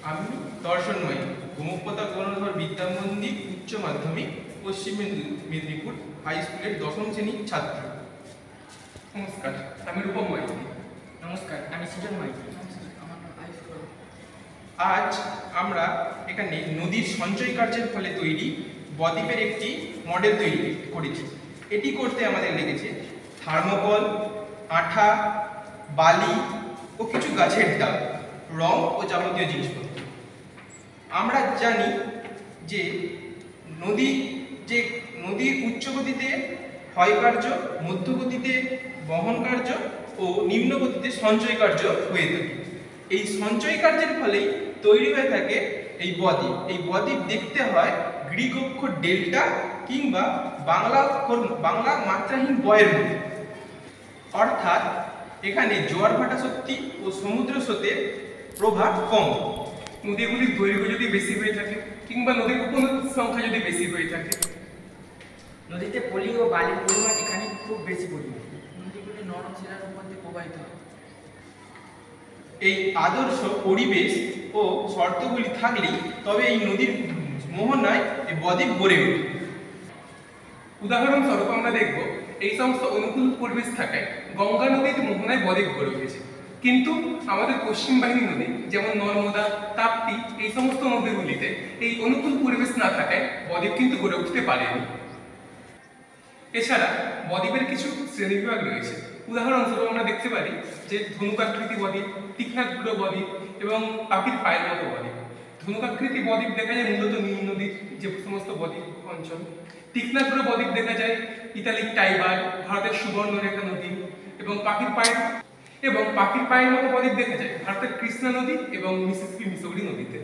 আমি দর্শনময় গোমুখপাতা গণধর বিদ্যা মন্দির উচ্চ মাধ্যমিক পশ্চিম মেদিনীপুর হাই স্কুলের দশম শ্রেণীর ছাত্র। নমস্কার, আমি রূপম মাইতি। নমস্কার, আমি সৃজন মাইতি। আজ আমরা এখানে নদীর সঞ্চয় কার্যের ফলে তৈরি বদ্বীপের একটি মডেল তৈরি করেছি। এটি করতে আমাদের লেগেছে থার্মোকল, আঠা, বালি ও কিছু গাছের ডাল, রং ও যাবতীয় জিনিসপত্র। আমরা জানি যে নদীর উচ্চ গতিতে ক্ষয় কার্য, মধ্য গতিতে বহন কার্য ও নিম্ন গতিতে সঞ্চয় কার্য হয়ে থাকে। এই সঞ্চয় কার্যের ফলেই তৈরি হয়ে থাকে এই বদ্বীপ। এই বদ্বীপ দেখতে হয় গ্রিক অক্ষর ডেল্টা কিংবা বাংলা মাত্রাহীন বয়ের মতো। অর্থাৎ এখানে জোয়ার ভাটা শক্তি ও সমুদ্র স্রোতের প্রভাব কম। নদীগুলির দৈর্ঘ্য যদি বেশি হয়ে থাকে কিংবা নদীর উপনদীর সংখ্যা যদি বেশি হয়ে থাকে, নদীতে পলি ও বালির পরিমাণ এখানে খুব বেশি পরিমাণ। নদীগুলি নরম শিলার উপর দিয়ে প্রবাহিত হয়। এই আদর্শ পরিবেশ ও শর্তগুলি থাকলেই তবে এই নদীর মোহনায় এই বদ্বীপ গড়ে ওঠে। উদাহরণস্বরূপ আমরা দেখব এই সমস্ত অনুকূল পরিবেশ থাকায় গঙ্গা নদীর মোহনায় বদ্বীপ গড়ে উঠেছে। কিন্তু আমাদের পশ্চিম বাহিনী নদী যেমন নর্মদা, তাপ্তি এই সমস্ত নদীগুলিতে এই অনুকূল পরিবেশ না থাকায় বদ্বীপ কিন্তু গড়ে উঠতে পারেনি। এছাড়া বদ্বীপের কিছু শ্রেণীবিভাগ রয়েছে। উদাহরণস্বরূপ আমরা দেখতে পারি যে ধনুকাকৃতি বদ্বীপ, তীক্ষ্ণাগ্র বদ্বীপ এবং পাখির পায়ের মতো বদ্বীপ। ধনুকাকৃতি বদ্বীপ দেখা যায় মূলত নীল নদীর যে সমস্ত বদ্বীপ অঞ্চল। তীক্ষ্ণাগ্র বদ্বীপ দেখা যায় ইতালির টাইবার, ভারতের সুবর্ণরেখা নদী এবং পাখির পায়ের মতো বদ্বীপ দেখা যায় ভারতের কৃষ্ণা নদী এবং মিসিসিপি মিসৌরি নদীতে।